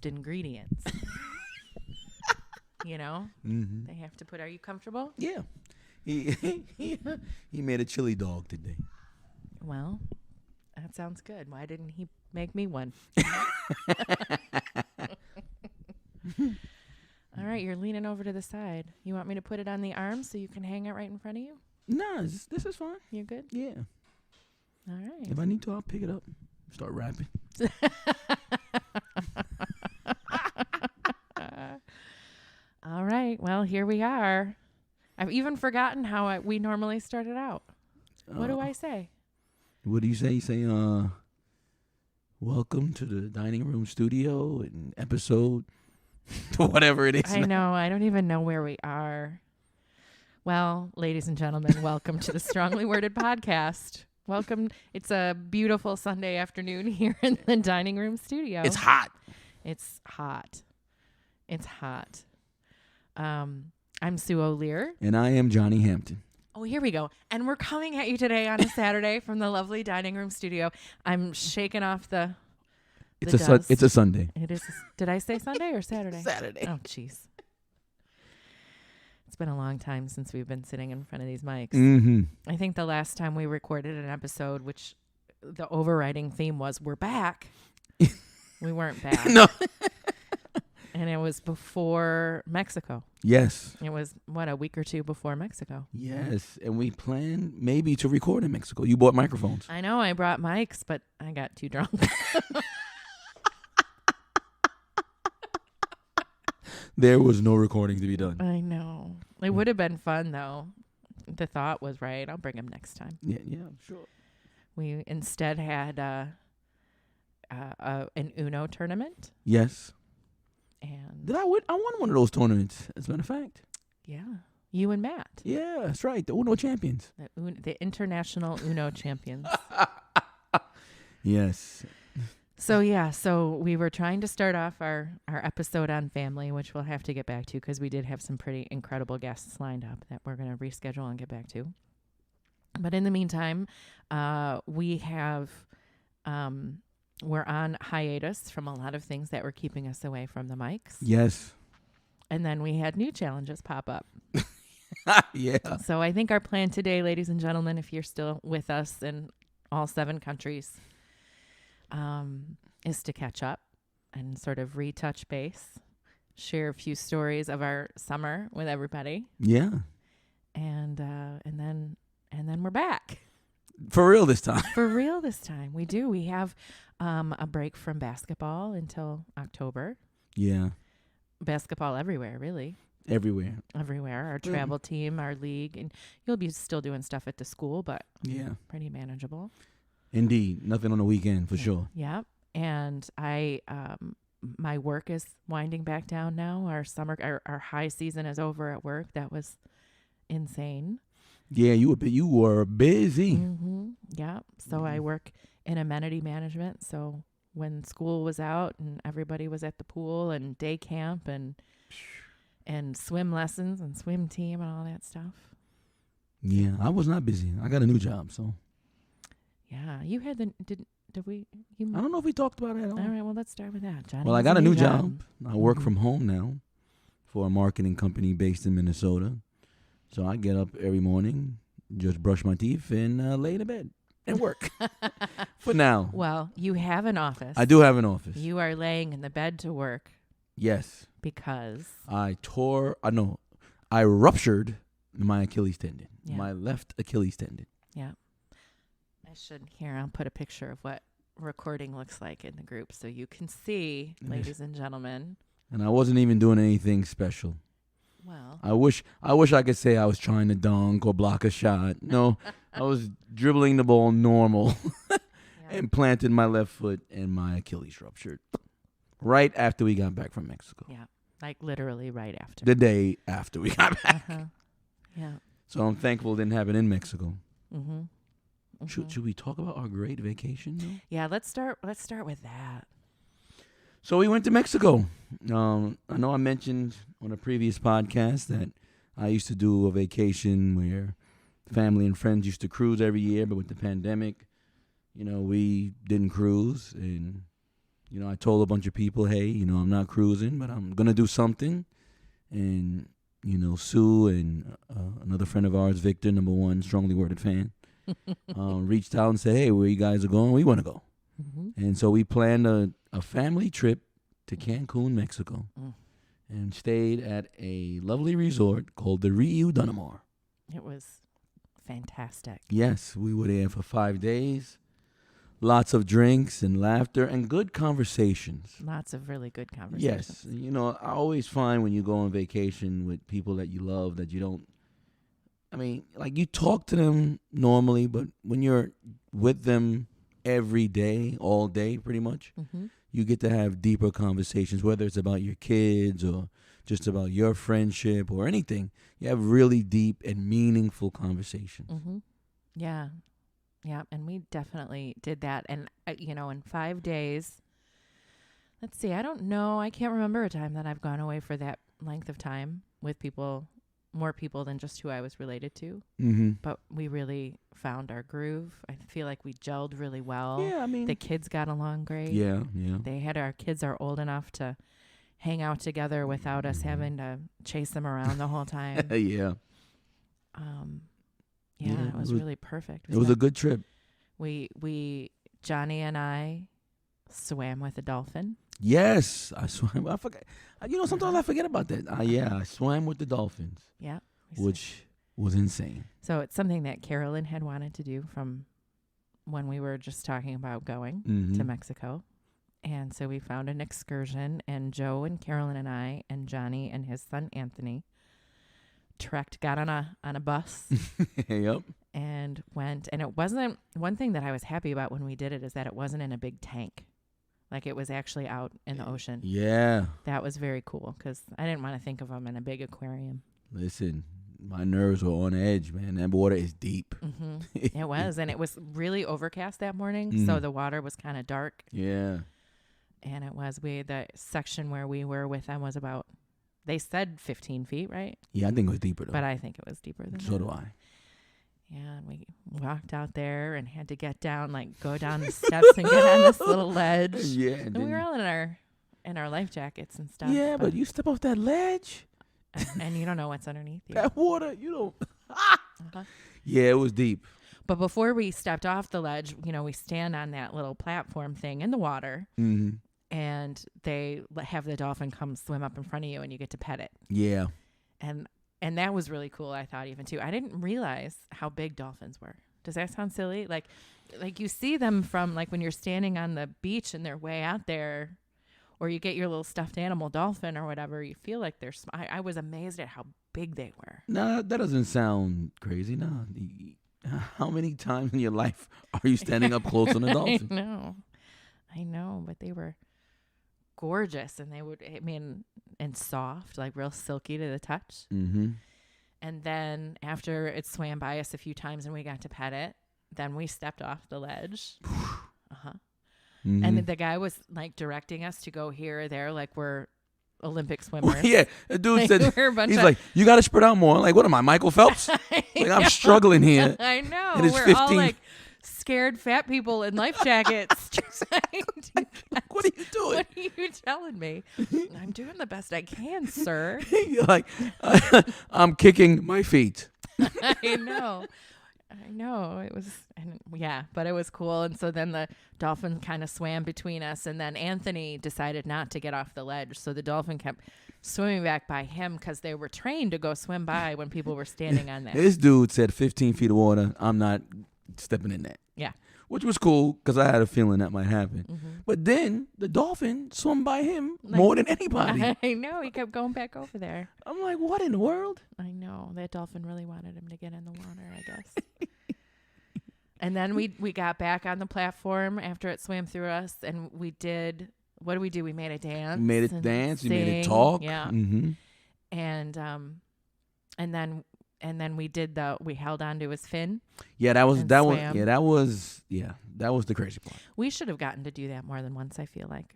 most ingredients. You know? Mm-hmm. They have to put, are you comfortable? Yeah. He made a chili dog today. Well, that sounds good. Why didn't he make me one? All right, you're leaning over to the side. You want me to put it on the arm so you can hang it right in front of you? Nah, this is fine. You're good? Yeah. All right. If I need to, I'll pick it up. Start rapping. All right. Well, here we are. I've even forgotten how we normally started out. What do I say? What do you say? You say, welcome to the dining room studio and episode, whatever it is. I know. I don't even know where we are. Well, ladies and gentlemen, welcome to the Strongly Worded Podcast. Welcome. It's a beautiful Sunday afternoon here in the dining room studio. It's hot. It's hot. It's hot. I'm Sue O'Lear. And I am Johnny Hampton. Oh, here we go. And we're coming at you today on a Saturday from the lovely dining room studio. I'm shaking off the It's dust. a Sunday. It is. Did I say Sunday or Saturday? Saturday. Oh, jeez. It's been a long time since we've been sitting in front of these mics. Mm-hmm. I think the last time we recorded an episode, which the overriding theme was, we're back. We weren't back. No. And it was before Mexico. Yes. It was, a week or two before Mexico. Yes. And we plan maybe to record in Mexico. You bought microphones. I know I brought mics, but I got too drunk. There was no recording to be done. I know. It would have been fun, though. The thought was right. I'll bring them next time. Yeah, sure. We instead had an Uno tournament. Yes. And Did I win? I won one of those tournaments, as a matter of fact. yeah, you and Matt. Yeah, that's right. The Uno champions. The international Uno champions. Yes. So we were trying to start off our episode on family, which we'll have to get back to because we did have some pretty incredible guests lined up that we're going to reschedule and get back to. But in the meantime, we're on hiatus from a lot of things that were keeping us away from the mics. Yes. And then we had new challenges pop up. Yeah. So I think our plan today, ladies and gentlemen, if you're still with us in all 7 countries, is to catch up and sort of retouch base, share a few stories of our summer with everybody. Yeah. And then we're back. For real this time. For real this time. We do. We have a break from basketball until October. Yeah. Basketball everywhere, really. Everywhere. Our travel team, our league, and you'll be still doing stuff at the school, but yeah, pretty manageable. Indeed. Nothing on the weekend for sure. Yeah. And I my work is winding back down now. Our high season is over at work. That was insane. Yeah, you were busy. Mm-hmm. Yeah. So I work in amenity management. So when school was out and everybody was at the pool and day camp and swim lessons and swim team and all that stuff. Yeah, I was not busy. I got a new job, so. Yeah, you had did we? I don't know if we talked about it at all. All right, well, let's start with that, Johnny. Well, I got a new job. I work from home now for a marketing company based in Minnesota. So I get up every morning, just brush my teeth, and lay in bed and work for now. Well, you have an office. I do have an office. You are laying in the bed to work. Yes. Because? I ruptured my Achilles tendon, my left Achilles tendon. Yeah. I'll put a picture of what recording looks like in the group so you can see, ladies and gentlemen. And I wasn't even doing anything special. Well, I wish I could say I was trying to dunk or block a shot. No, I was dribbling the ball normal and planted my left foot and my Achilles ruptured right after we got back from Mexico. Yeah, like literally right after. The day after we got back. Yeah. So I'm thankful it didn't happen in Mexico. Mm-hmm. Should we talk about our great vacation though? Yeah, let's start with that. So we went to Mexico. I know I mentioned on a previous podcast that I used to do a vacation where family and friends used to cruise every year, but with the pandemic, we didn't cruise. And, I told a bunch of people, hey, I'm not cruising, but I'm going to do something. And, Sue and another friend of ours, Victor, number one, strongly worded fan, reached out and said, hey, where you guys are going? We want to go. Mm-hmm. And so we planned a family trip to Cancun, Mexico, and stayed at a lovely resort called the Rio Dunamar. It was fantastic. Yes, we were there for 5 days. Lots of drinks and laughter and good conversations. Lots of really good conversations. Yes. I always find when you go on vacation with people that you love that you don't, you talk to them normally, but when you're with them every day, all day pretty much, you get to have deeper conversations, whether it's about your kids or just about your friendship or anything. You have really deep and meaningful conversations. Mm-hmm. Yeah. Yeah, and we definitely did that. And, in 5 days, let's see, I don't know. I can't remember a time that I've gone away for that length of time with people, more people than just who I was related to. Mm-hmm. But we really found our groove. I feel like we gelled really well. Yeah, the kids got along great. Yeah. Our kids are old enough to hang out together without us having to chase them around the whole time. Yeah. Yeah, it was really perfect. It was a good trip. Johnny and I swam with a dolphin. Yes, I swam. I forgot. Sometimes I forget about that. I swam with the dolphins. Yeah. Which was insane. So it's something that Carolyn had wanted to do from when we were just talking about going to Mexico. And so we found an excursion, and Joe and Carolyn and I and Johnny and his son Anthony got on a bus. Yep. And went, and it wasn't, one thing that I was happy about when we did it is that it wasn't in a big tank. Like, it was actually out in the ocean. Yeah. That was very cool because I didn't want to think of them in a big aquarium. Listen, my nerves were on edge, man. That water is deep. Mm-hmm. It was, and it was really overcast that morning, so the water was kind of dark. Yeah. And the section where we were with them was about, they said 15 feet, right? Yeah, I think it was deeper, though. But I think it was deeper than that. So do I. Yeah, and we walked out there and had to get down, go down the steps and get on this little ledge. Yeah. And we were all in our life jackets and stuff. Yeah, but you step off that ledge. And you don't know what's underneath you. That water, you don't. Yeah, it was deep. But before we stepped off the ledge, we stand on that little platform thing in the water. Mm-hmm. And they have the dolphin come swim up in front of you, and you get to pet it. Yeah. And that was really cool, I thought, even too. I didn't realize how big dolphins were. Does that sound silly? Like you see them from, when you're standing on the beach and they're way out there, or you get your little stuffed animal dolphin or whatever, you feel like they're I was amazed at how big they were. No, that doesn't sound crazy. No. How many times in your life are you standing up close on a dolphin? I know, but they were gorgeous, and and soft, real silky to the touch. Mm-hmm. And then after it swam by us a few times and we got to pet it, then we stepped off the ledge. Mm-hmm. And the guy was directing us to go here or there, we're Olympic swimmers. Yeah, the dude said, he's like, you got to spread out more. What am I, Michael Phelps? I'm struggling here. I know. We're all scared fat people in life jackets. What are you doing? What are you telling me? I'm doing the best I can, sir. You're I'm kicking my feet. I know. It was, but it was cool. And so then the dolphin kind of swam between us, and then Anthony decided not to get off the ledge. So the dolphin kept swimming back by him because they were trained to go swim by when people were standing on that. This dude said 15 feet of water. I'm not stepping in that. Yeah. Which was cool because I had a feeling that might happen. Mm-hmm. But then the dolphin swam by him more than anybody. I know. He kept going back over there. I'm like, what in the world? I know. That dolphin really wanted him to get in the water, I guess. And then we got back on the platform after it swam through us, and we did, what did we do? We made a dance. We made it dance. We made it talk. Yeah. Mm-hmm. And then we held on to his fin. Yeah, that was the crazy part. We should have gotten to do that more than once, I feel like.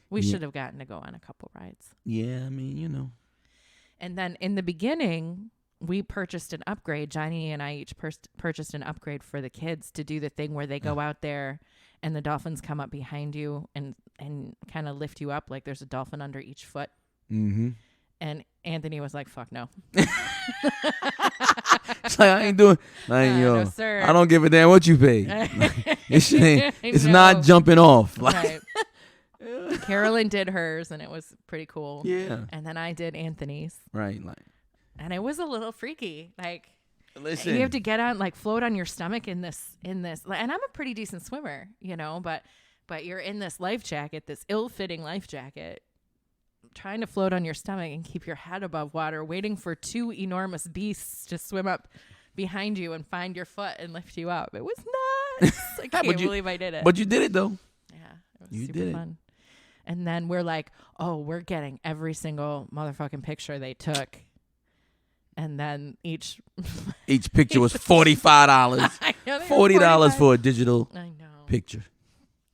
We should have gotten to go on a couple rides. Yeah, And then in the beginning, we purchased an upgrade. Johnny and I each purchased an upgrade for the kids to do the thing where they go out there and the dolphins come up behind you and kind of lift you up like there's a dolphin under each foot. Mm-hmm. And Anthony was like, fuck no. It's like, I ain't doing, like, yo, no, sir. I don't give a damn what you pay. It's No. not jumping off. Like, Right. Carolyn did hers, and it was pretty cool. yeah. And then I did Anthony's. Right. Like, And it was a little freaky. Like, listen. you have to get on, like, float on your stomach in this. And I'm a pretty decent swimmer, but you're in this life jacket, this ill-fitting life jacket, trying to float on your stomach and keep your head above water, waiting for two enormous beasts to swim up behind you and find your foot and lift you up. It was nuts. I can't believe I did it. But you did it, though. Yeah, it was super fun. And then we're like, oh, we're getting every single motherfucking picture they took. And then each picture was $45. I know, $40 for a digital picture.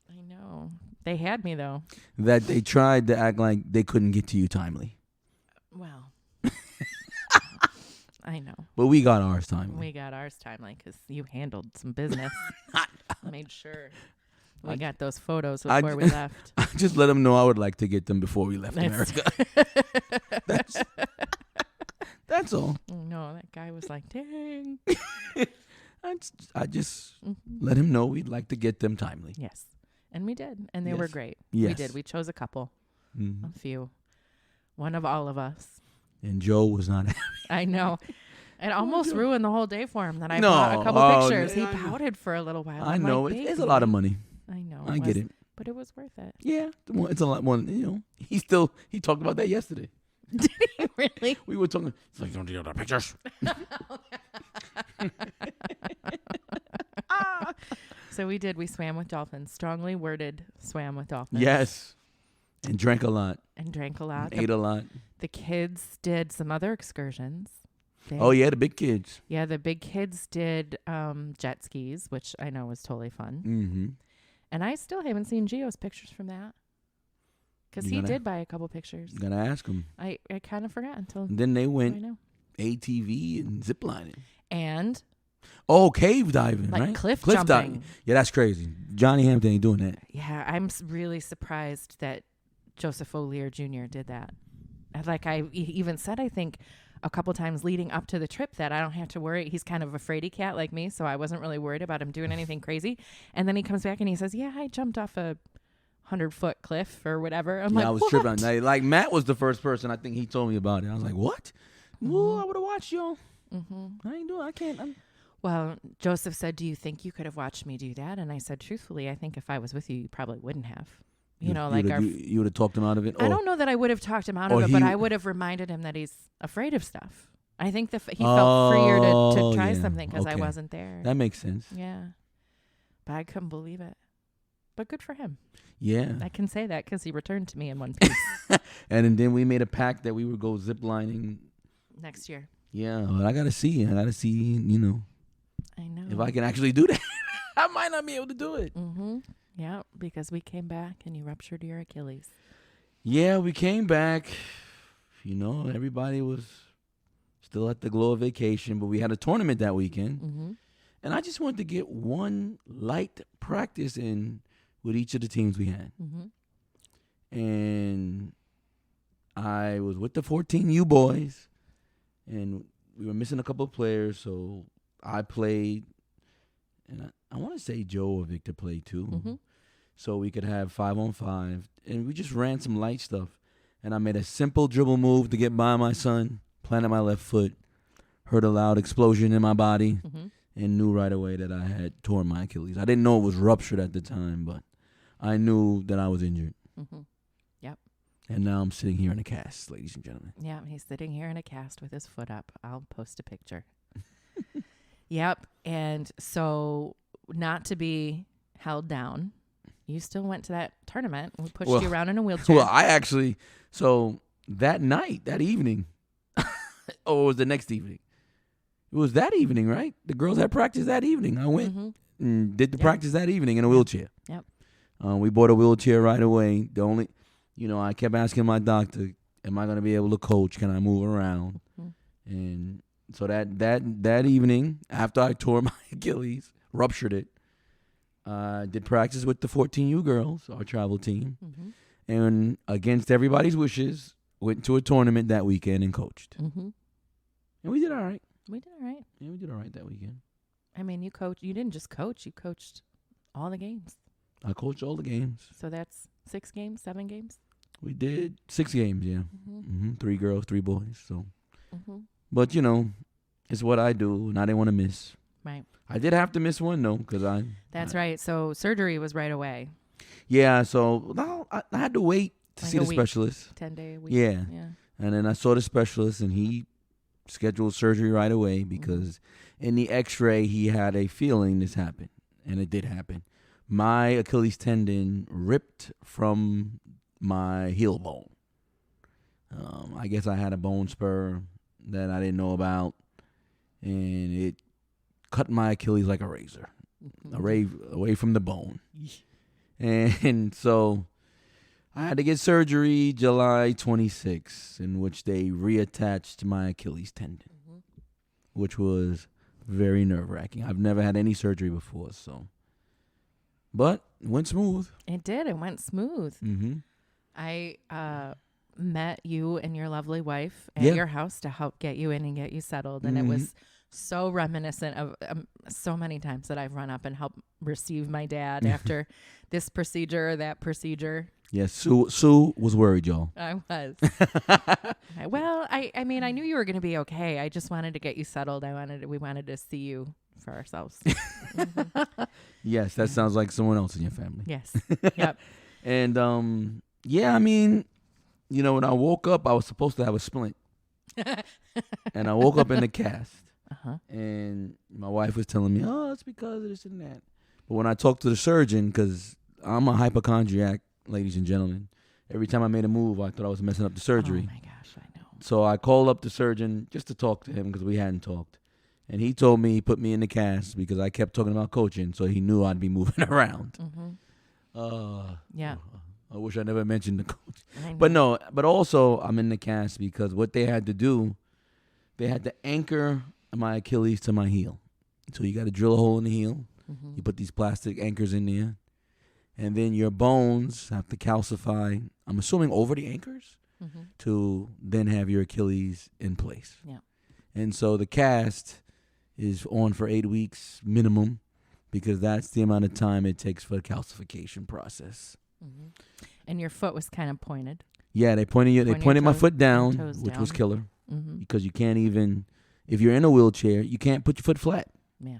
I know. They had me, though. That they tried to act like they couldn't get to you timely. Well, I know. But we got ours timely. We got ours timely because you handled some business. Made sure we got those photos before we left. I just let them know I would like to get them before we left America. That's all. No, that guy was like, dang. I just let him know we'd like to get them timely. Yes. And we did. And they were great. Yes. We did. We chose a couple. Mm-hmm. A few. One of all of us. And Joe was not happy. I know. It almost ruined the whole day for him that I bought a couple pictures. He pouted for a little while. I know. Like, it's a lot of money. I know. I get it. But it was worth it. Yeah. It's a lot more. He talked about that yesterday. Did he really? We were talking. It's like, don't you know the pictures? So we did. We swam with dolphins. Strongly worded swam with dolphins. Yes. And drank a lot. And drank a lot. Ate a lot. The kids did some other excursions. The big kids. Yeah, the big kids did jet skis, which I know was totally fun. Mm-hmm. And I still haven't seen Gio's pictures from that. Because he did buy a couple pictures. You gotta ask him. I kind of forgot until. And then they went ATV and ziplining. And. Oh, cave diving, like right? Cliff jumping. Diving. Yeah, that's crazy. Johnny Hampton ain't doing that. Yeah, I'm really surprised that Joseph O'Lear Jr. did that. Like I even said, I think a couple times leading up to the trip that I don't have to worry. He's kind of a fraidy cat like me, so I wasn't really worried about him doing anything crazy. And then he comes back and he says, yeah, I jumped off a 100-foot cliff or whatever. I'm like, I was what? tripping. Like Matt was the first person I think he told me about it. I was like, what? Well, I would have watched y'all. I ain't doing. I can't. Well, Joseph said, do you think you could have watched me do that? And I said, truthfully, I think if I was with you, you probably wouldn't have. You would have talked him out of it. I don't know that I would have talked him out of it, but I would have reminded him that he's afraid of stuff. I think he felt freer to try something because I wasn't there. That makes sense. Yeah, but I couldn't believe it. But good for him. Yeah, I can say that because he returned to me in one piece. And then we made a pact that we would go zip lining next year. Yeah, but I gotta see. I know. If I can actually do that, I might not be able to do it. Mm-hmm. Yeah, because we came back and you ruptured your Achilles. Yeah, we came back. Everybody was still at the glow of vacation, but we had a tournament that weekend. Mm-hmm. And I just wanted to get one light practice in with each of the teams we had. Mm-hmm. And I was with the 14U boys, and we were missing a couple of players, so I played, and I want to say Joe or Victor played too. Mm-hmm. So we could have 5-on-5, and we just ran some light stuff. And I made a simple dribble move to get by my son, planted my left foot, heard a loud explosion in my body, and knew right away that I had torn my Achilles. I didn't know it was ruptured at the time, but I knew that I was injured. Mm-hmm. Yep. And now I'm sitting here in a cast, ladies and gentlemen. Yeah, he's sitting here in a cast with his foot up. I'll post a picture. Yep. And so not to be held down, you still went to that tournament. We pushed you around in a wheelchair. Well, so that night, that evening, or it was the next evening? It was that evening, right? The girls had practice that evening. I went and did the practice that evening in a wheelchair. Yep. We bought a wheelchair right away. The only, I kept asking my doctor, am I going to be able to coach? Can I move around? And So that evening, after I tore my Achilles, ruptured it, I did practice with the 14U girls, our travel team, and against everybody's wishes, went to a tournament that weekend and coached. And we did all right. We did all right. Yeah, we did all right that weekend. I mean, you didn't just coach, you coached all the games. I coached all the games. So that's 6 games, 7 games? We did 6 games, yeah. 3 girls, 3 boys. So, but it's what I do, and I didn't want to miss. Right. I did have to miss one though, because That's right. So surgery was right away. Yeah. So I had to wait to see the specialist. 10-day week. Yeah. And then I saw the specialist, and he scheduled surgery right away because in the X-ray he had a feeling this happened, and it did happen. My Achilles tendon ripped from my heel bone. I guess I had a bone spur that I didn't know about, and it cut my Achilles like a razor, away from the bone. And so I had to get surgery July 26th, in which they reattached my Achilles tendon, which was very nerve-wracking. I've never had any surgery before, but it went smooth. It did. It went smooth. I met you and your lovely wife at your house to help get you in and get you settled, and it was so reminiscent of so many times that I've run up and helped receive my dad after this procedure or that procedure. Yes, Sue was worried, y'all. I was. Well, I mean, I knew you were going to be okay. I just wanted to get you settled. We wanted to see you for ourselves. Yes, that sounds like someone else in your family. Yes. Yep. And I mean, when I woke up, I was supposed to have a splint, and I woke up in the cast. And my wife was telling me, "Oh, it's because of this and that." But when I talked to the surgeon, because I'm a hypochondriac, ladies and gentlemen, every time I made a move, I thought I was messing up the surgery. Oh my gosh, I know. So I called up the surgeon just to talk to him because we hadn't talked. And he told me he put me in the cast because I kept talking about coaching, so he knew I'd be moving around. Yeah. I wish I never mentioned the coach. But also I'm in the cast because what they had to do, they had to anchor my Achilles to my heel. So you got to drill a hole in the heel. You put these plastic anchors in there. And then your bones have to calcify, I'm assuming over the anchors, to then have your Achilles in place. Yeah. And so the cast is on for 8 weeks minimum because that's the amount of time it takes for the calcification process. And your foot was kind of pointed. Yeah, they pointed my foot down, which was killer because you can't even, if you're in a wheelchair, you can't put your foot flat. Yeah.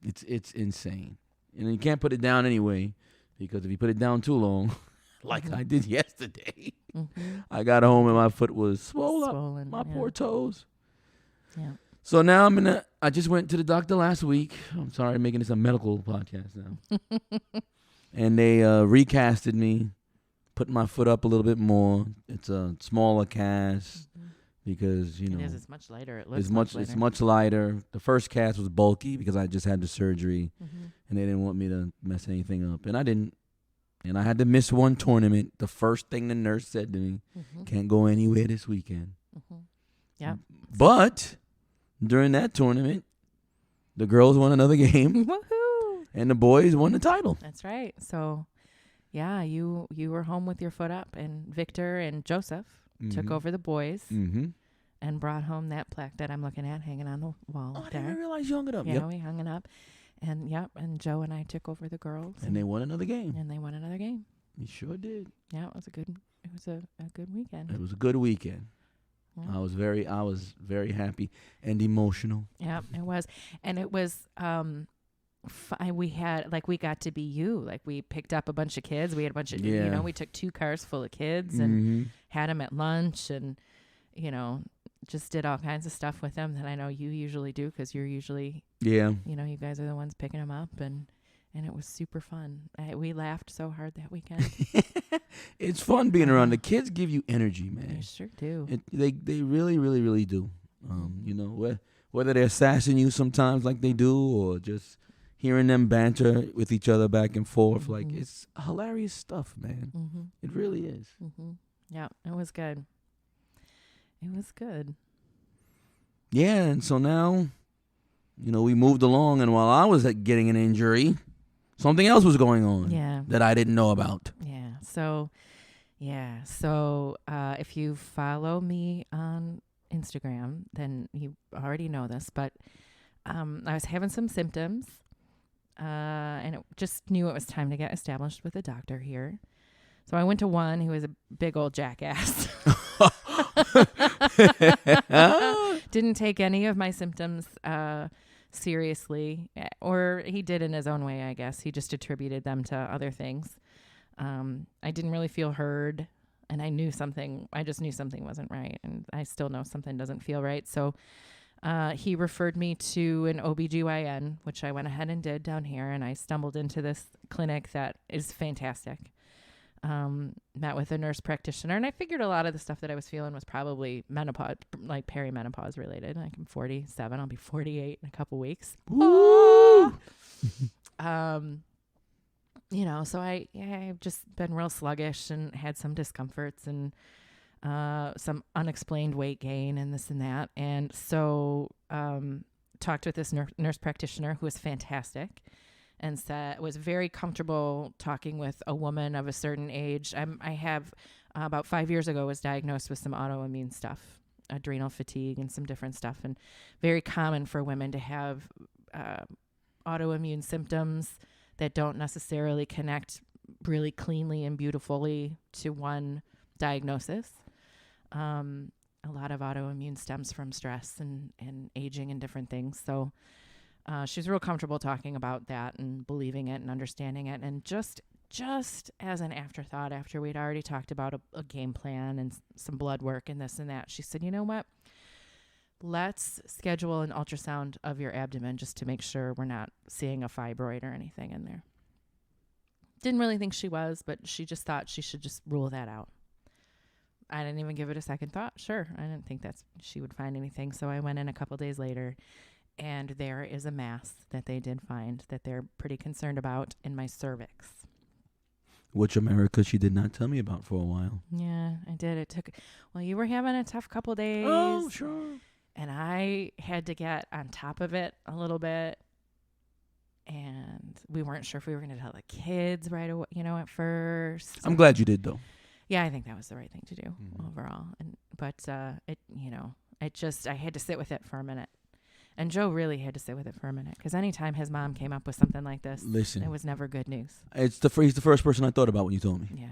It's insane. And you can't put it down anyway because if you put it down too long, like I did yesterday, I got home and my foot was swollen up. My poor toes. Yeah. So now I just went to the doctor last week. I'm sorry I'm making this a medical podcast now. And they recasted me, put my foot up a little bit more. It's a smaller cast because, it is. It's much lighter. It looks it's much lighter. The first cast was bulky because I just had the surgery and they didn't want me to mess anything up. And I didn't. And I had to miss one tournament. The first thing the nurse said to me, can't go anywhere this weekend. Yeah. But during that tournament, the girls won another game. Woohoo! And the boys won the title. That's right. So, yeah, you were home with your foot up, and Victor and Joseph took over the boys and brought home that plaque that I'm looking at hanging on the wall. Oh, I didn't realize you hung it up. Yeah, we hung it up. And and Joe and I took over the girls. And they won another game. You sure did. Yeah, it was a good weekend. It was a good weekend. Yeah. I was very happy and emotional. Yeah, it was. And it was we got to be you. Like, we picked up a bunch of kids. We had a bunch of we took 2 cars full of kids and had them at lunch and just did all kinds of stuff with them that I know you usually do because you're usually you guys are the ones picking them up, and it was super fun. We laughed so hard that weekend. It's fun being around. The kids give you energy, man. They sure do. They really, really, really do. Whether they're sassing you sometimes like they do, or just hearing them banter with each other back and forth, like, it's hilarious stuff, man. It really is. Yeah, it was good. It was good. Yeah, and so now, we moved along, and while I was getting an injury, something else was going on that I didn't know about. Yeah. So if you follow me on Instagram, then you already know this, but I was having some symptoms, and it just knew it was time to get established with a doctor here. So I went to one who was a big old jackass. Didn't take any of my symptoms seriously, or he did in his own way, I guess. He just attributed them to other things. I didn't really feel heard, and I just knew something wasn't right, and I still know something doesn't feel right. So he referred me to an OBGYN, which I went ahead and did down here, and I stumbled into this clinic that is fantastic. Met with a nurse practitioner, and I figured a lot of the stuff that I was feeling was probably menopause, like perimenopause related. Like I'm 47, I'll be 48 in a couple weeks. Woo! So I've just been real sluggish and had some discomforts and some unexplained weight gain and this and that. And so talked with this nurse practitioner who was fantastic, and was very comfortable talking with a woman of a certain age. I have about 5 years ago was diagnosed with some autoimmune stuff, adrenal fatigue and some different stuff, and very common for women to have autoimmune symptoms that don't necessarily connect really cleanly and beautifully to one diagnosis. A lot of autoimmune stems from stress and aging and different things. So she's real comfortable talking about that and believing it and understanding it. And just as an afterthought, after we'd already talked about a game plan and some blood work and this and that, she said, you know what? Let's schedule an ultrasound of your abdomen just to make sure we're not seeing a fibroid or anything in there. Didn't really think she was, but she just thought she should just rule that out. I didn't even give it a second thought. Sure. I didn't think she would find anything. So I went in a couple days later, and there is a mass that they did find that they're pretty concerned about in my cervix. Which America she did not tell me about for a while. Yeah, I did. You were having a tough couple days. Oh, sure. And I had to get on top of it a little bit. And we weren't sure if we were going to tell the kids right away, at first. I'm glad you did, though. Yeah, I think that was the right thing to do overall. But I had to sit with it for a minute. And Joe really had to sit with it for a minute, because anytime his mom came up with something like this, it was never good news. He's the first person I thought about when you told me.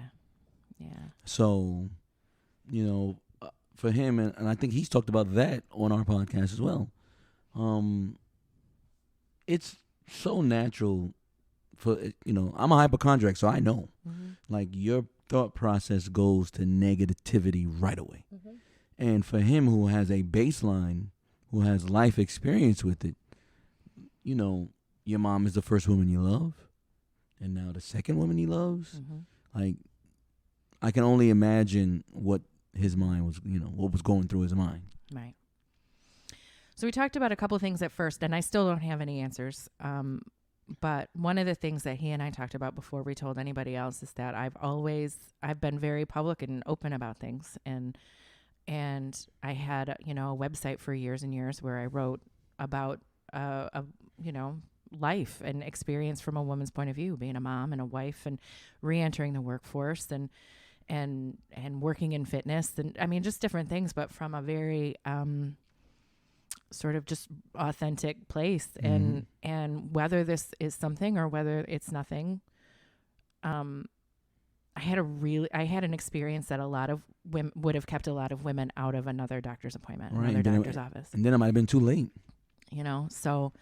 Yeah. So, for him, and I think he's talked about that on our podcast as well. It's so natural for, I'm a hypochondriac, so I know. Mm-hmm. Like, your thought process goes to negativity right away. Mm-hmm. And for him, who has a baseline, who has life experience with it, your mom is the first woman you love, and now the second woman he loves. Mm-hmm. Like, I can only imagine what his mind was, what was going through his mind. Right. So we talked about a couple of things at first, and I still don't have any answers. But one of the things that he and I talked about before we told anybody else is that I've been very public and open about things. And I had, a website for years and years where I wrote about, life and experience from a woman's point of view, being a mom and a wife and re-entering the workforce and working in fitness and just different things, but from a very sort of just authentic place. Mm-hmm. And whether this is something or whether it's nothing, I had an experience that a lot of women would have kept a lot of women out of another doctor's appointment, right, another doctor's office. And then it might have been too late. So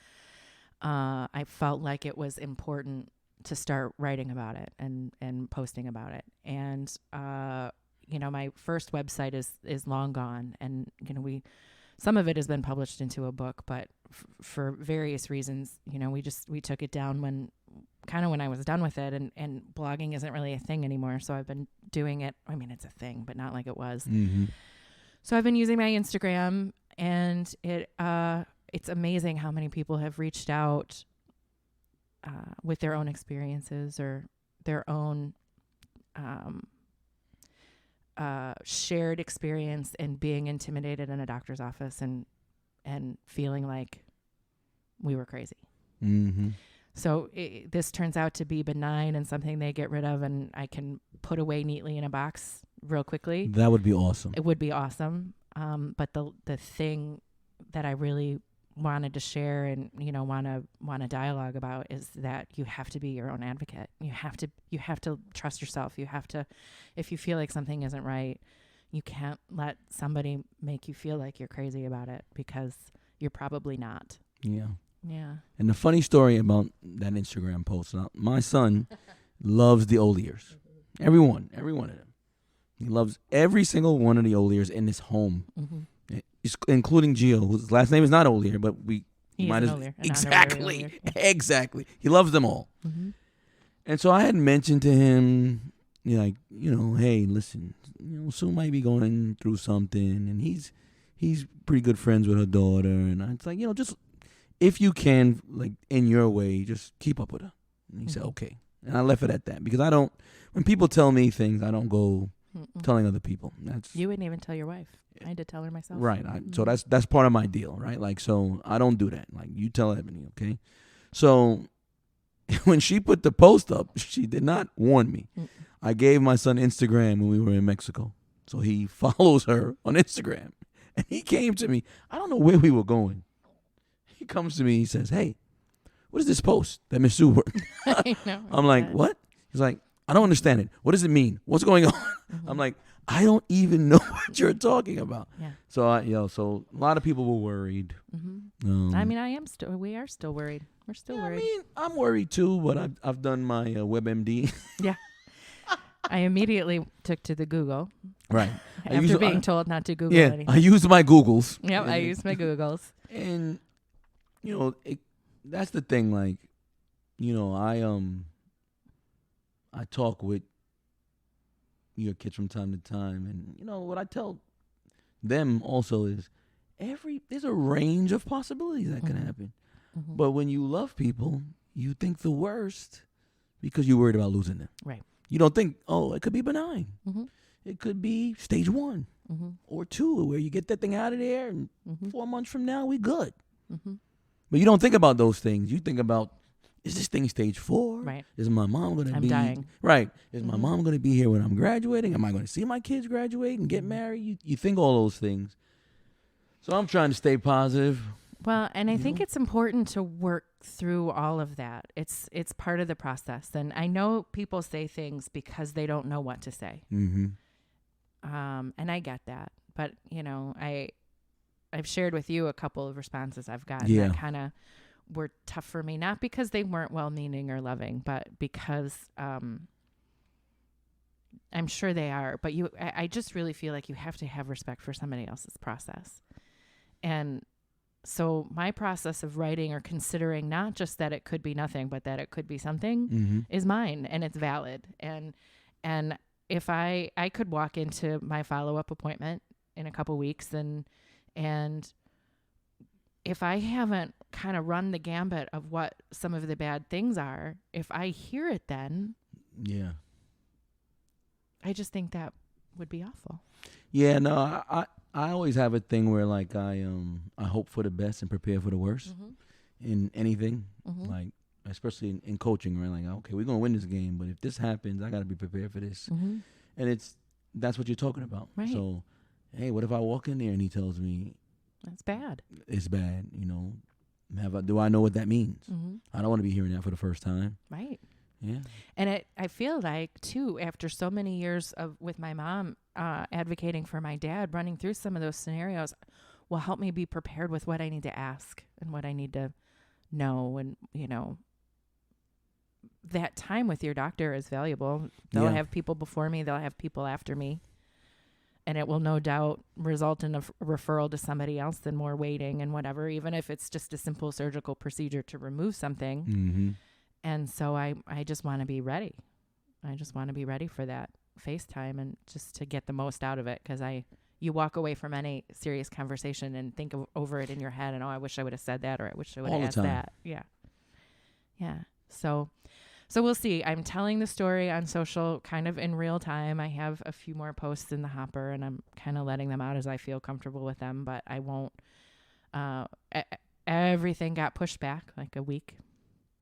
I felt like it was important to start writing about it and posting about it. And, my first website is long gone, and, some of it has been published into a book, but for various reasons, we took it down when I was done with it, and blogging isn't really a thing anymore. So I've been doing it. I mean, it's a thing, but not like it was. Mm-hmm. So I've been using my Instagram, and it's amazing how many people have reached out with their own experiences or their own shared experience in being intimidated in a doctor's office and and feeling like we were crazy. Mm-hmm. So this turns out to be benign and something they get rid of, and I can put away neatly in a box real quickly. That would be awesome. It would be awesome. But the thing that I really wanted to share and want to dialogue about is that you have to be your own advocate. You have to trust yourself. You have to, if you feel like something isn't right, you can't let somebody make you feel like you're crazy about it, because you're probably not. Yeah. Yeah. And the funny story about that Instagram post, my son loves the old years. Every one of them. He loves every single one of the old years in his home. Mm-hmm. Including Gio, whose last name is not Olier, but He might is as an Olier, an exactly, honorary Olier. exactly. He loves them all. Mm-hmm. And so I had mentioned to him, hey, listen, Sue might be going through something, and he's pretty good friends with her daughter, and it's like, just if you can, like in your way, just keep up with her. And he said, okay, and I left it at that, because I don't. When people tell me things, I don't go telling other people. You wouldn't even tell your wife. I had to tell her myself. Right. So that's part of my deal, right? Like, so I don't do that. Like, you tell Ebony, okay? So when she put the post up, she did not warn me. I gave my son Instagram when we were in Mexico. So he follows her on Instagram. And he came to me. I don't know where we were going. He comes to me. He says, hey, what is this post that Miss Sue worked? I know. I'm like, what? He's like, I don't understand it. What does it mean? What's going on? I'm like, I don't even know what you're talking about. Yeah. So so a lot of people were worried. Mm-hmm. I mean, we are still worried. We're still worried. I mean, I'm worried too, but I've done my WebMD. Yeah. I immediately took to the Google. Right. After being told not to Google anything. I used my Googles. Yep, I used my Googles. And that's the thing. Like, I talk with your kids from time to time, and what I tell them also is there's a range of possibilities that can happen. Mm-hmm. But when you love people, you think the worst because you're worried about losing them. Right. You don't think, it could be benign. Mm-hmm. It could be stage 1 or 2, where you get that thing out of there, and 4 months from now we good. Mm-hmm. But you don't think about those things. You think about, is this thing stage 4? Right. Is my mom going to be... I'm dying. Right. Is my mom going to be here when I'm graduating? Am I going to see my kids graduate and get married? You think all those things. So I'm trying to stay positive. Well, and I think it's important to work through all of that. It's part of the process. And I know people say things because they don't know what to say. Mm-hmm. And I get that. But, I've shared with you a couple of responses I've gotten that kind of were tough for me, not because they weren't well-meaning or loving, but because I'm sure they are. But I just really feel like you have to have respect for somebody else's process. And so my process of writing or considering not just that it could be nothing, but that it could be something is mine, and it's valid. And if I could walk into my follow-up appointment in a couple weeks and if I haven't kind of run the gambit of what some of the bad things are, if I hear it then, I just think that would be awful. Yeah, no, I always have a thing where like I hope for the best and prepare for the worst in anything, like especially in coaching, right? Like, okay, we're gonna win this game, but if this happens, I gotta be prepared for this, and that's what you're talking about. Right. So, hey, what if I walk in there and he tells me that's bad? It's bad, do I know what that means? I don't want to be hearing that for the first time. Right. Yeah. And I feel like too, after so many years with my mom advocating for my dad, running through some of those scenarios will help me be prepared with what I need to ask and what I need to know. And, that time with your doctor is valuable. They'll have people before me. They'll have people after me. And it will no doubt result in a referral to somebody else and more waiting and whatever, even if it's just a simple surgical procedure to remove something. Mm-hmm. And so I just want to be ready. I just want to be ready for that FaceTime and just to get the most out of it, because you walk away from any serious conversation and think over it in your head and, I wish I would have said that, or I wish I would have asked that. Yeah. Yeah. So we'll see. I'm telling the story on social kind of in real time. I have a few more posts in the hopper, and I'm kind of letting them out as I feel comfortable with them, but I won't Everything got pushed back like a week.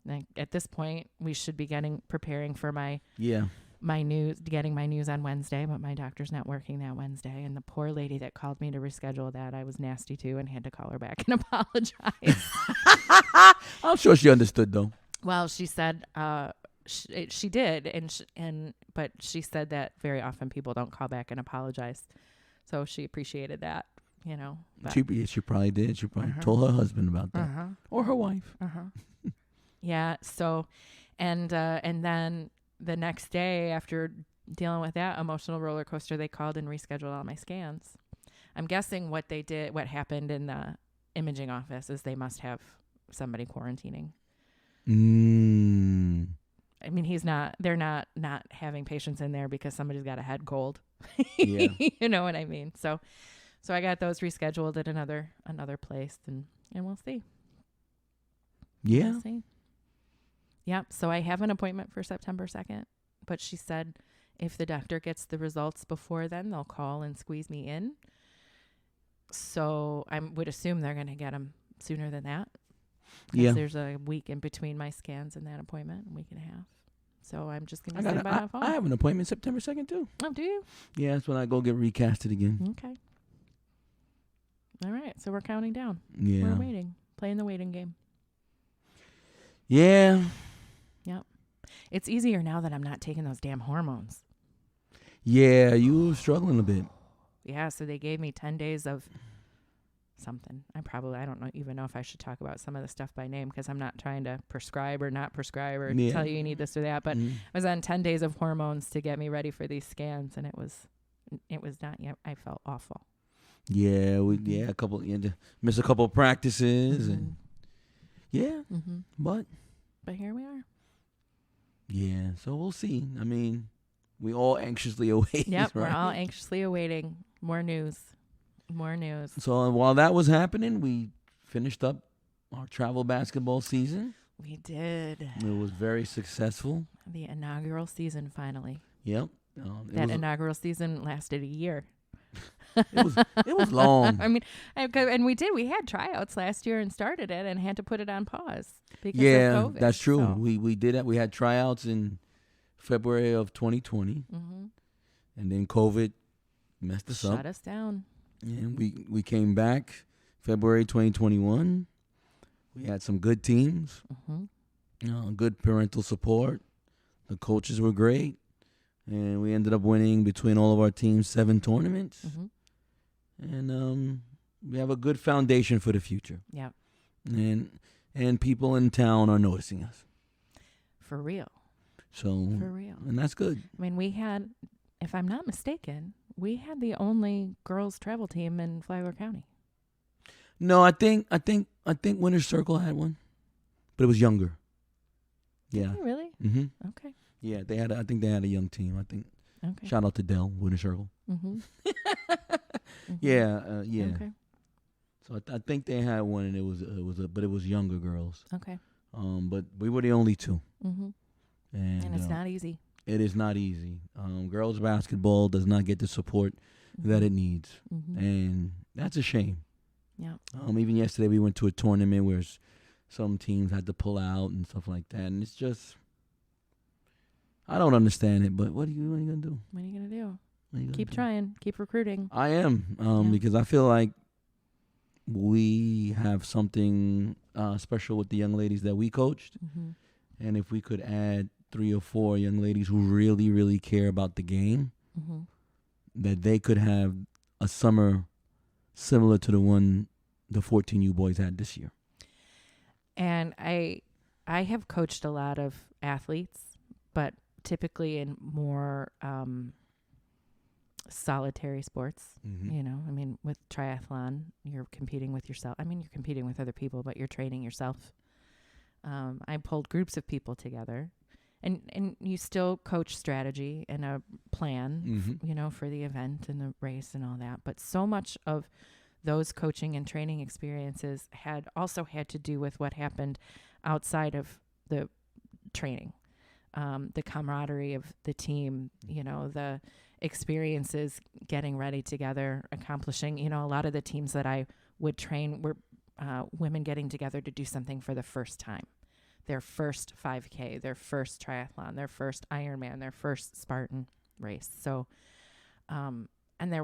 Like at this point, we should be preparing for getting my news on Wednesday, but my doctor's not working that Wednesday. And the poor lady that called me to reschedule that, I was nasty to and had to call her back and apologize. I'm sure she understood though. Well, she said she did, but she said that very often people don't call back and apologize, so she appreciated that, you know. She probably did. She probably told her husband about that, or her wife. Yeah. So, and then the next day after dealing with that emotional roller coaster, they called and rescheduled all my scans. I'm guessing what happened in the imaging office is they must have somebody quarantining. I mean, they're not having patients in there because somebody's got a head cold. Yeah. You know what I mean? So I got those rescheduled at another place and we'll see. Yeah. We'll see. Yep. So I have an appointment for September 2nd, but she said if the doctor gets the results before then, they'll call and squeeze me in. So I would assume they're going to get them sooner than that. Yeah. There's a week in between my scans and that appointment, a week and a half. So I'm just going to sit by home. I have an appointment September 2nd too. Oh, do you? Yeah, that's when I go get recasted again. Okay. All right. So we're counting down. Yeah. We're waiting. Playing the waiting game. Yeah. Yep. It's easier now that I'm not taking those damn hormones. Yeah, you were struggling a bit. Yeah, so they gave me 10 days of something. I don't even know if I should talk about some of the stuff by name because I'm not trying to prescribe or not prescribe or tell you need this or that. But I was on 10 days of hormones to get me ready for these scans, and it was not yet. I felt awful. Yeah, you had to miss a couple of practices and but here we are. Yeah, so we'll see. I mean, we all anxiously await. Yep, right? We're all anxiously awaiting more news. More news. So while that was happening, we finished up our travel basketball season. We did. It was very successful. The inaugural season, finally. Yep. That inaugural season lasted a year. It was long. I mean, and we had tryouts last year and started it and had to put it on pause because of COVID. That's true. So. We did it. We had tryouts in February of 2020, and then COVID messed us up. Shut us down. And we came back February 2021. We had some good teams, good parental support. The coaches were great. And we ended up winning between all of our teams 7 tournaments. And we have a good foundation for the future. Yeah. And people in town are noticing us. For real. For real. And that's good. I mean, we had, if I'm not mistaken, we had the only girls travel team in Flagler County. No, I think Winner's Circle had one, but it was younger. Yeah. Oh, really? Mm-hmm. Okay. Yeah, I think they had a young team. I think. Okay. Shout out to Dell, Winner's Circle. Yeah. Okay. So I think they had one, and but it was younger girls. Okay. But we were the only 2. And it's not easy. It is not easy. Girls basketball does not get the support that it needs, and that's a shame. Yeah. Even yesterday we went to a tournament where some teams had to pull out and stuff like that, and it's just, I don't understand it. But what are you gonna do? What are you gonna do? Keep trying. Keep recruiting. I am, because I feel like we have something special with the young ladies that we coached, and if we could add 3 or 4 young ladies who really, really care about the game, that they could have a summer similar to the 14U boys had this year. And I have coached a lot of athletes, but typically in more solitary sports. You know, I mean, with triathlon, you're competing with yourself. I mean, you're competing with other people, but you're training yourself. I pulled groups of people together. And you still coach strategy and a plan, you know, for the event and the race and all that. But so much of those coaching and training experiences had to do with what happened outside of the training, the camaraderie of the team, you know, the experiences getting ready together, accomplishing, you know, a lot of the teams that I would train were women getting together to do something for the first time. Their first 5K, their first triathlon, their first Ironman, their first Spartan race. So, and that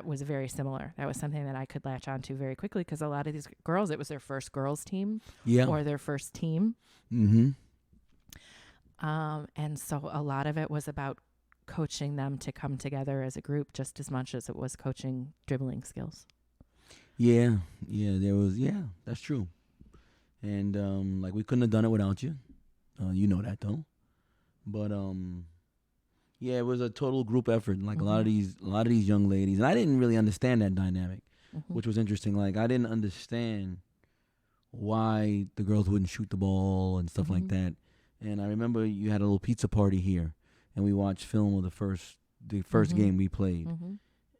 was very similar. That was something that I could latch onto very quickly because a lot of these girls, it was their first girls team or their first team. Mm-hmm. And so a lot of it was about coaching them to come together as a group just as much as it was coaching dribbling skills. Yeah, that's true. And like we couldn't have done it without you. You know that though. But yeah, it was a total group effort. Like a lot of these young ladies, and I didn't really understand that dynamic, which was interesting. Like I didn't understand why the girls wouldn't shoot the ball and stuff like that. And I remember you had a little pizza party here, and we watched film of the first game we played,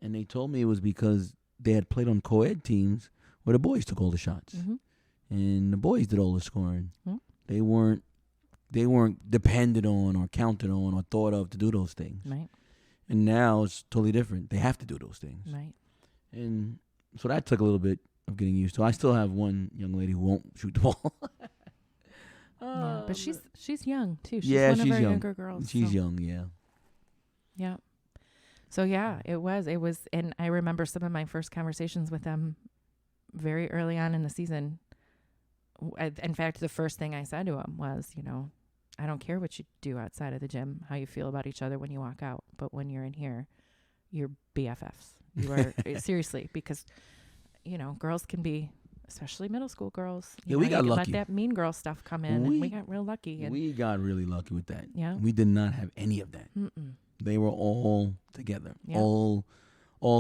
and they told me it was because they had played on co-ed teams where the boys took all the shots. And the boys did all the scoring. They weren't depended on or counted on or thought of to do those things. Right. And now it's totally different. They have to do those things. Right. And so that took a little bit of getting used to. I still have one young lady who won't shoot the ball. Yeah, but she's young too. She's yeah, one she's of our young. younger girls. She's young, yeah. Yeah. So yeah, it was, and I remember some of my first conversations with them very early on in the season. In fact, the first thing I said to him was, I don't care what you do outside of the gym, how you feel about each other when you walk out, but when you're in here, you're BFFs. You are seriously, because girls can be, especially middle school girls. We got lucky. Let that mean girl stuff come in, and we got real lucky. And we got really lucky with that. Yeah, we did not have any of that. They were all together, all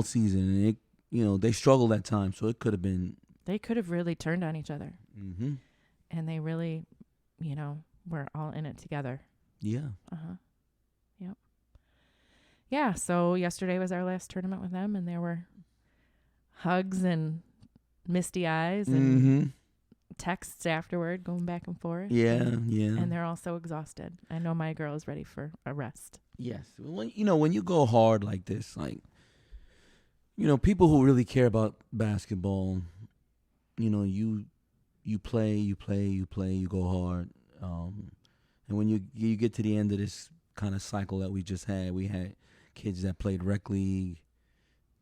season, and they struggled at times, so it could have been. They could have really turned on each other. And they really, were all in it together. Yeah. Yep. Yeah. So yesterday was our last tournament with them, and there were hugs and misty eyes and texts afterward, going back and forth. Yeah. And they're all so exhausted. I know my girl is ready for a rest. Yes. When you go hard like this, like, people who really care about basketball, you play, you go hard. And when you get to the end of this kind of cycle that we just had, we had kids that played rec league.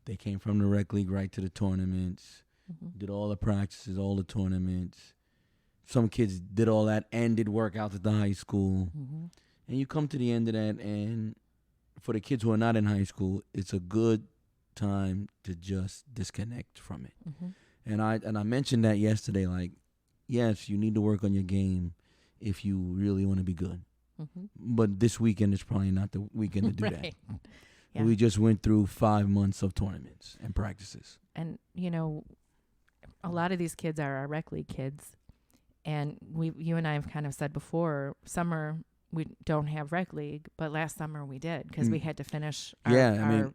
They came from the rec league right to the tournaments, did all the practices, all the tournaments. Some kids did all that and did workouts at the high school. And you come to the end of that, and for the kids who are not in high school, it's a good time to just disconnect from it. And I mentioned that yesterday, like, yes, you need to work on your game if you really want to be good. But this weekend is probably not the weekend to do that. Yeah. We just went through 5 months of tournaments and practices. And, a lot of these kids are our rec league kids. And you and I have kind of said before, summer we don't have rec league, but last summer we did because we had to finish our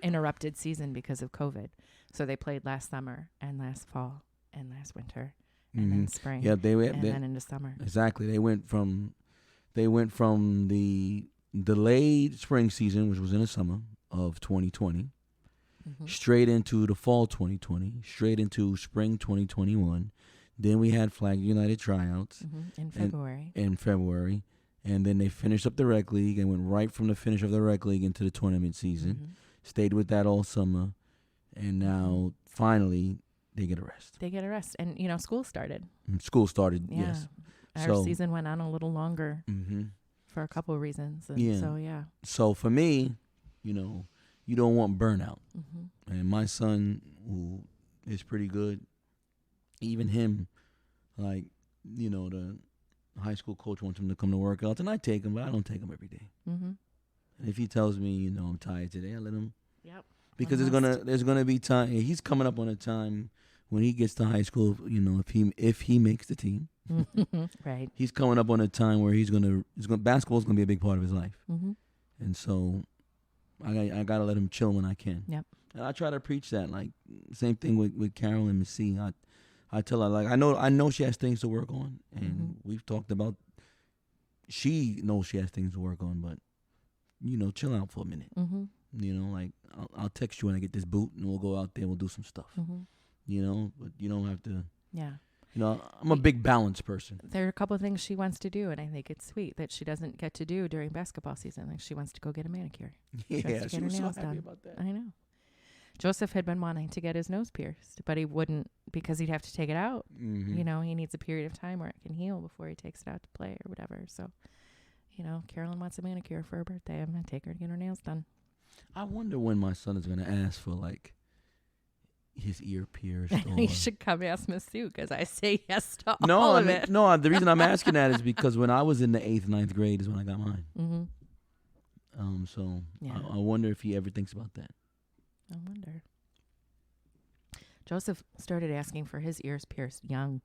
interrupted season because of COVID. So they played last summer and last fall and last winter and then spring. Yeah, then into summer. Exactly. They went from the delayed spring season, which was in the summer of 2020, straight into the fall 2020, straight into spring 2021. Then we had Flag United tryouts in February. And then they finished up the rec league and went right from the finish of the rec league into the tournament season. Stayed with that all summer. And now, finally, they get a rest. And, school started. School started, yes. Our season went on a little longer for a couple of reasons. And So, for me, you don't want burnout. And my son, who is pretty good, even him, like, the high school coach wants him to come to workouts, and I take him, but I don't take him every day. And if he tells me, I'm tired today, I let him. Yep. Because there's gonna be time. He's coming up on a time when he gets to high school. If he makes the team, right. He's coming up on a time where basketball's gonna be a big part of his life. And so, I gotta let him chill when I can. Yep. And I try to preach that. Like same thing with Carol and Miss C. I tell her, like, I know she has things to work on, and we've talked about. She knows she has things to work on, but chill out for a minute. Like I'll text you when I get this boot, and we'll go out there and we'll do some stuff. but you don't have to. Yeah. I'm a big balance person. There are a couple of things she wants to do, and I think it's sweet that she doesn't get to do during basketball season. Like she wants to go get a manicure. Yeah, she was so happy done. about that. I know. Joseph had been wanting to get his nose pierced, but he wouldn't because he'd have to take it out. Mm-hmm. He needs a period of time where it can heal before he takes it out to play or whatever. So, Carolyn wants a manicure for her birthday. I'm going to take her to get her nails done. I wonder when my son is going to ask for, like, his ear pierced. You should come ask Miss Sue because I say yes to all of it. No, the reason I'm asking that is because when I was in the 8th, 9th grade is when I got mine. Mm-hmm. So yeah. I wonder if he ever thinks about that. I wonder. Joseph started asking for his ears pierced young.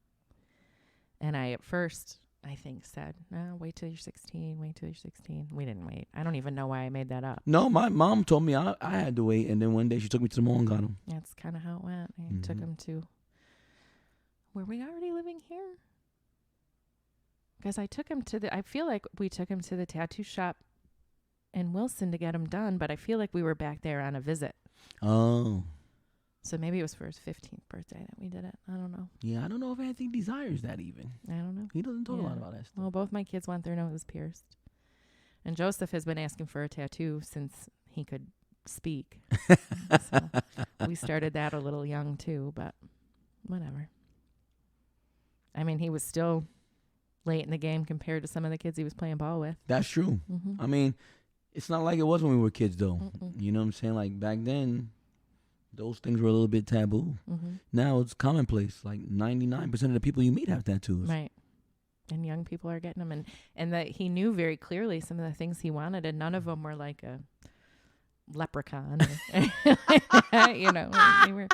And I, at first, I think said, no, wait till you're 16, wait till you're 16. We didn't wait. I don't even know why I made that up. No, my mom told me I had to wait. And then one day she took me to the mall and got him. That's kind of how it went. I took him to, were we already living here? Because I took him to I feel like we took him to the tattoo shop in Wilson to get him done. But I feel like we were back there on a visit. Oh. So maybe it was for his 15th birthday that we did it. I don't know. Yeah, I don't know if Anthony desires that even. I don't know. He doesn't talk a lot about that stuff. Well, both my kids want their noses pierced. And Joseph has been asking for a tattoo since he could speak. So we started that a little young too, but whatever. I mean, he was still late in the game compared to some of the kids he was playing ball with. That's true. Mm-hmm. I mean, it's not like it was when we were kids, though. Mm-mm. You know what I'm saying? Like, back then, those things were a little bit taboo. Mm-hmm. Now it's commonplace. Like, 99% of the people you meet have tattoos. Right. And young people are getting them. And that he knew very clearly some of the things he wanted, and none of them were like a leprechaun. They were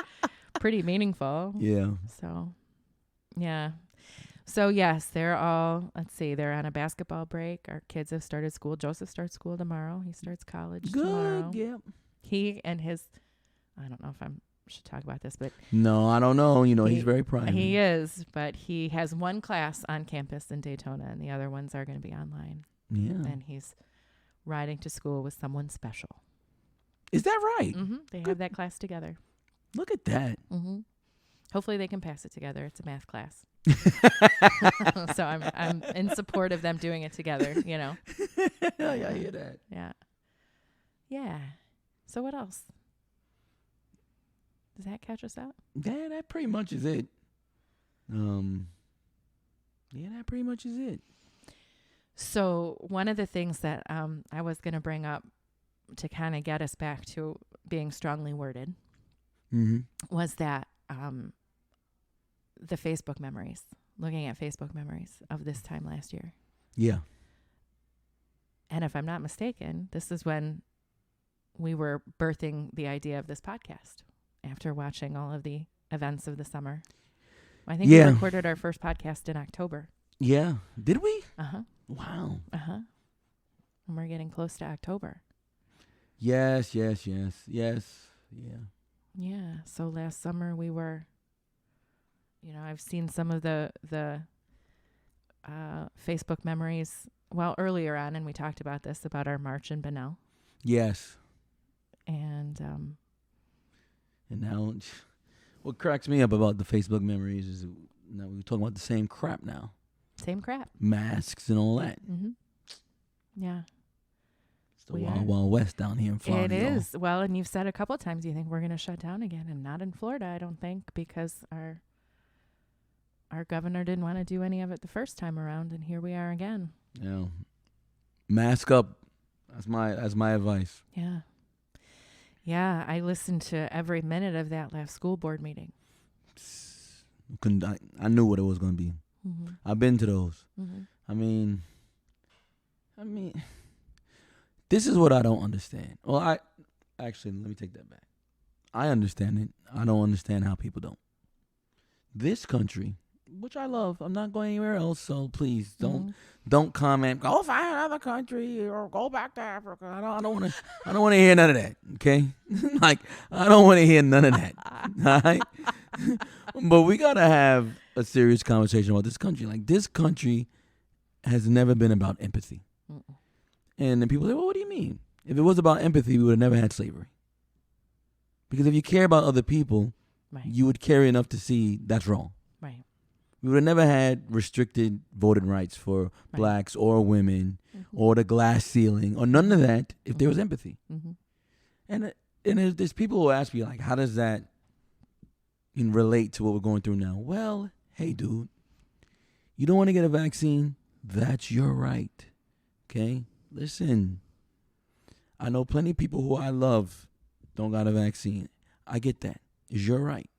pretty meaningful. Yeah. So, yeah. So, yes, they're all, they're on a basketball break. Our kids have started school. Joseph starts school tomorrow. He starts college tomorrow. Yeah. He and his, I don't know if I should talk about this, but. No, I don't know. He's very private. He is, but he has one class on campus in Daytona, and the other ones are going to be online. Yeah. And he's riding to school with someone special. Is that right? Mm-hmm. They have that class together. Look at that. Mm-hmm. Hopefully they can pass it together. It's a math class. So I'm in support of them doing it together, Yeah, I hear that. Yeah. Yeah. So what else? Does that catch us up? Yeah, that pretty much is it. Yeah, that pretty much is it. So one of the things that I was going to bring up to kind of get us back to being strongly worded was that the Facebook memories, looking at Facebook memories of this time last year. Yeah. And if I'm not mistaken, this is when we were birthing the idea of this podcast after watching all of the events of the summer. I think we recorded our first podcast in October. Yeah. Did we? Uh-huh. Wow. Uh-huh. And we're getting close to October. Yes. Yeah. Yeah. So last summer we were, I've seen some of the Facebook memories, earlier on, and we talked about this, about our march in Bunnell. Yes. And now what cracks me up about the Facebook memories is now we're talking about the same crap now. Same crap. Masks and all that. Mm-hmm. Yeah. It's the Wild West down here in Florida. It is. Well, and you've said a couple of times you think we're going to shut down again, and not in Florida, I don't think, because our governor didn't want to do any of it the first time around, and here we are again. Yeah. Mask up. That's my advice. Yeah. Yeah, I listened to every minute of that last school board meeting. I knew what it was going to be. Mm-hmm. I've been to those. Mm-hmm. I mean, this is what I don't understand. Well, let me take that back. I understand it. I don't understand how people don't. This country, which I love, I'm not going anywhere else, so please don't comment. Go find another country or go back to Africa. I don't want to hear none of that. Okay, like I don't want to hear none of that. All right, but we gotta have a serious conversation about this country. Like, this country has never been about empathy. Mm-mm. And then people say, well, what do you mean? If it was about empathy, we would have never had slavery. Because if you care about other people, Right. you would care enough to see that's wrong. Right. We would have never had restricted voting rights for blacks or women or the glass ceiling or none of that if there was empathy. And there's people who ask me, like, how does that relate to what we're going through now? Well, hey, dude, you don't want to get a vaccine? That's your right. Okay? Listen, I know plenty of people who I love don't got a vaccine. I get that. It's your right.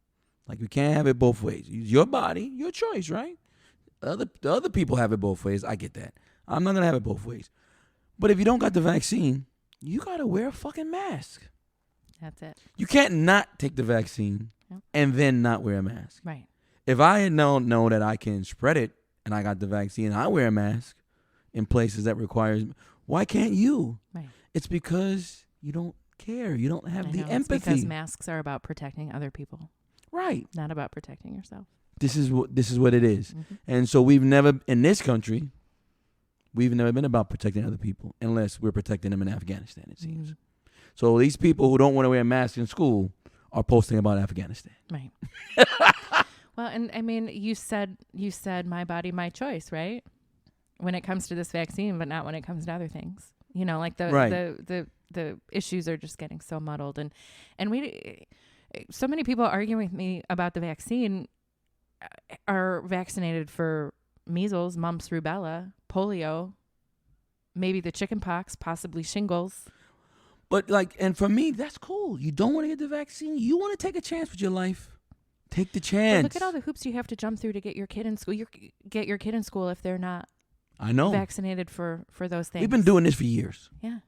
Like, you can't have it both ways. It's your body, your choice, right? The other people have it both ways. I get that. I'm not going to have it both ways. But if you don't got the vaccine, you got to wear a fucking mask. That's it. You can't not take the vaccine and then not wear a mask. Right. If I had know that I can spread it and I got the vaccine and I wear a mask in places that requires, why can't you? Right. It's because you don't care. You don't have the empathy. It's because masks are about protecting other people. Right. Not about protecting yourself. This is what it is. And so we've never, in this country, we've never been about protecting other people unless we're protecting them in Afghanistan, it seems. So these people who don't want to wear masks in school are posting about Afghanistan. Right. Well, and I mean, you said my body, my choice, right? When it comes to this vaccine, but not when it comes to other things. You know, like the issues are just getting so muddled, and so many people arguing with me about the vaccine are vaccinated for measles, mumps, rubella, polio, maybe the chicken pox, possibly shingles. But and for me, that's cool. You don't want to get the vaccine. You want to take a chance with your life. Take the chance. But look at all the hoops you have to jump through to get your kid in school. Get your kid in school if they're not. I know. Vaccinated for those things. We've been doing this for years. Yeah.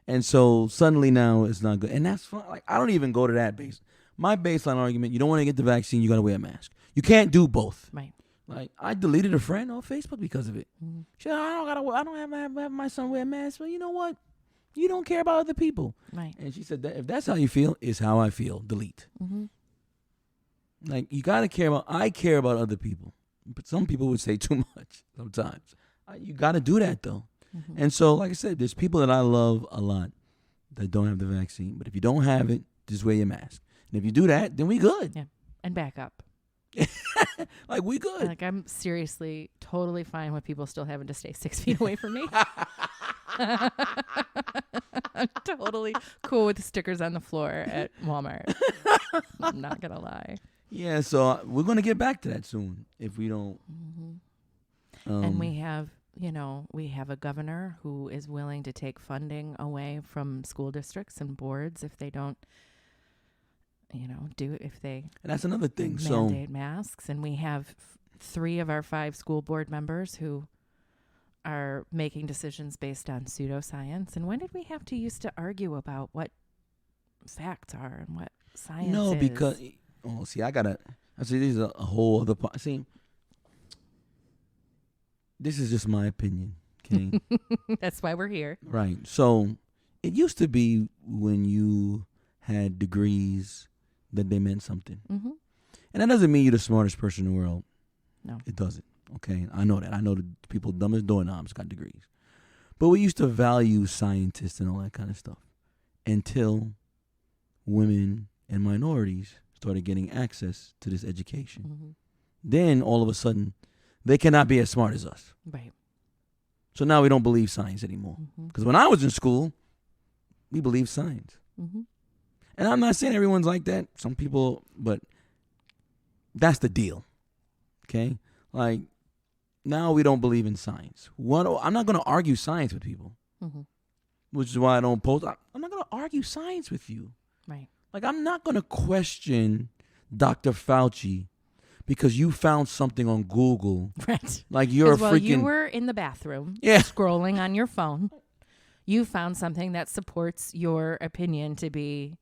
And so suddenly now it's not good. And that's fine. Like, I don't even go to that base. My baseline argument, you don't want to get the vaccine, you got to wear a mask. You can't do both. Right. Like, I deleted a friend on Facebook because of it. She said, I don't have my son wear a mask. Well, you know what? You don't care about other people. Right. And she said, if that's how you feel, it's how I feel. Delete. Like, you got to care about, I care about other people. But some people would say too much sometimes. You got to do that, though. And so, like I said, there's people that I love a lot that don't have the vaccine. But if you don't have it, just wear your mask. And if you do that, then we good. Yeah. And back up. Like, we good. Like, I'm seriously totally fine with people still having to stay 6 feet away from me. I'm totally cool with the stickers on the floor at Walmart. I'm not going to lie. Yeah, so we're going to get back to that soon if we don't. And we have, we have a governor who is willing to take funding away from school districts and boards if they don't, if they and that's another thing. Mandate masks. And we have 3 of our 5 school board members who are making decisions based on pseudoscience. And when did we have to used to argue about what facts are and what science is? No, because, this is a whole other part. See, this is just my opinion, okay? That's why we're here. Right. So it used to be when you had degrees that they meant something. And that doesn't mean you're the smartest person in the world. No. It doesn't. Okay? I know that. I know the people dumb as doorknobs got degrees. But we used to value scientists and all that kind of stuff until women and minorities started getting access to this education. Then, all of a sudden, they cannot be as smart as us. Right. So now we don't believe science anymore. Because when I was in school, we believed science. And I'm not saying everyone's like that. Some people, but that's the deal. Okay? Like, now we don't believe in science. I'm not going to argue science with people. Which is why I don't post. I'm not going to argue science with you. Right. Like, I'm not going to question Dr. Fauci because you found something on Google. Right. Like, you're a freaking... you were in the bathroom scrolling on your phone. You found something that supports your opinion to be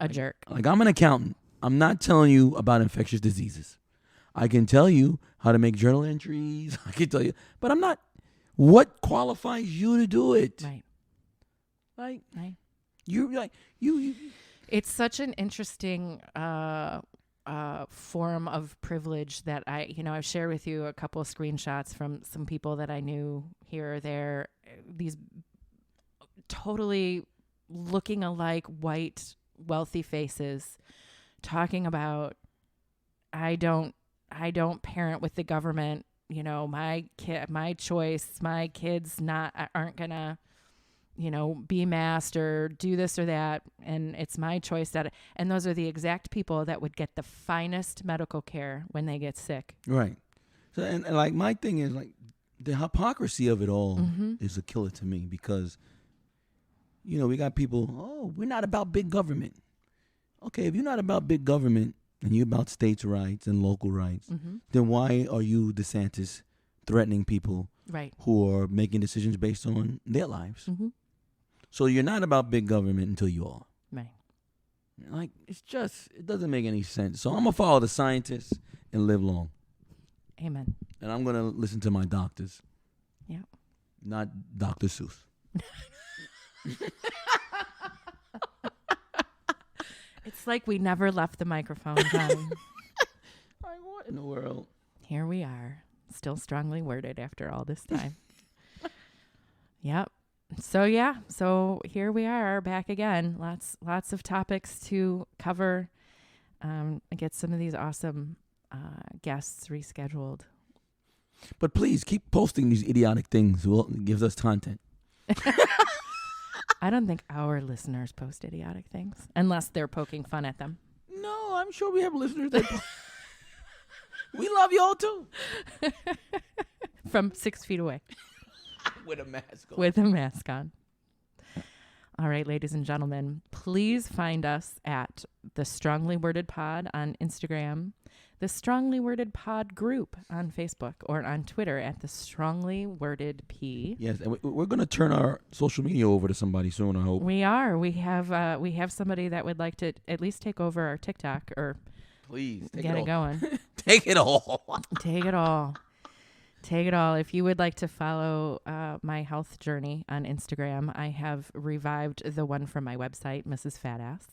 a jerk. Like, I'm an accountant. I'm not telling you about infectious diseases. I can tell you how to make journal entries. I can tell you. But I'm not... What qualifies you to do it? Right. Like... Right. You're like... You It's such an interesting... form of privilege that I've shared with you a couple of screenshots from some people that I knew here or there. These totally looking alike white wealthy faces talking about, I don't parent with the government. You know, my choice, my kids aren't gonna, be masked or do this or that. And it's my choice and those are the exact people that would get the finest medical care when they get sick. Right. So, and like, my thing is, like, the hypocrisy of it all is a killer to me, because, we got people, we're not about big government. Okay, if you're not about big government and you're about states' rights and local rights, then why are you, DeSantis, threatening people who are making decisions based on their lives? So you're not about big government until you are. Right. Like, it doesn't make any sense. So I'm going to follow the scientists and live long. Amen. And I'm going to listen to my doctors. Yeah. Not Dr. Seuss. It's like we never left the microphone, Johnny. Like, what in the world? Here we are, still strongly worded after all this time. Yep. So here we are back again. Lots of topics to cover. Get some of these awesome guests rescheduled. But please keep posting these idiotic things. It gives us content. I don't think our listeners post idiotic things unless they're poking fun at them. No, I'm sure we have listeners that we love y'all too. From 6 feet away. With a mask on. With a mask on. All right, ladies and gentlemen, please find us at the Strongly Worded Pod on Instagram, the Strongly Worded Pod group on Facebook, or on Twitter at the Strongly Worded P. Yes, and we're going to turn our social media over to somebody soon, I hope. We are. We have somebody that would like to at least take over our TikTok, or please get it going. Take it all. Take it all. Take it all. If you would like to follow my health journey on Instagram, I have revived the one from my website, Mrs. Fatass.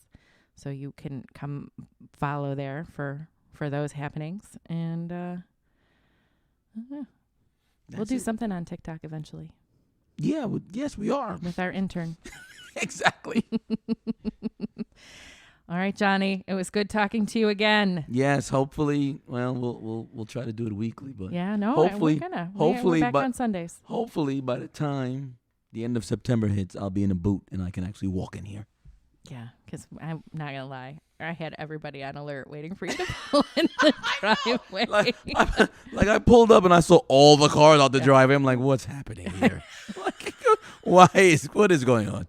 So you can come follow there for those happenings. And we'll do something on TikTok eventually. Yeah, yes, we are. With our intern. Exactly. All right, Johnny. It was good talking to you again. Yes, hopefully. Well, we'll try to do it weekly, but yeah, no, hopefully, we're back on Sundays. Hopefully, by the time the end of September hits, I'll be in a boot and I can actually walk in here. Yeah, because I'm not gonna lie, I had everybody on alert waiting for you to pull in the driveway. like I pulled up and I saw all the cars out the driveway. I'm like, what's happening here? What is going on?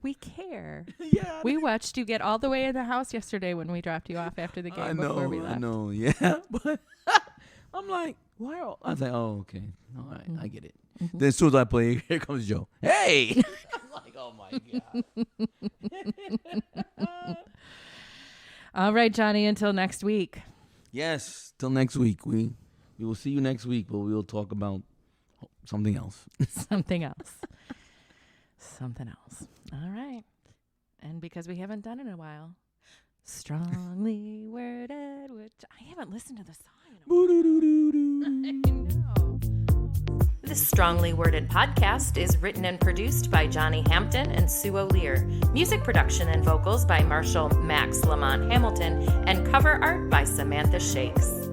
We care. Yeah. We watched you get all the way in the house yesterday when we dropped you off after the game before we left. I know, yeah. But I'm like, why? I was like, oh, okay. All right, I get it. Mm-hmm. Then as soon as I play, here comes Joe. Hey! I'm like, oh, my God. All right, Johnny, until next week. Yes, till next week. We will see you next week, but we will talk about something else. Something else. Something else. All right. And because we haven't done it in a while, Strongly Worded, which I haven't listened to the song in a while. The Strongly Worded podcast is written and produced by Johnny Hampton and Sue O'Lear. Music production and vocals by Marshall Max LaMont Hamilton, and cover art by Samantha Shakes.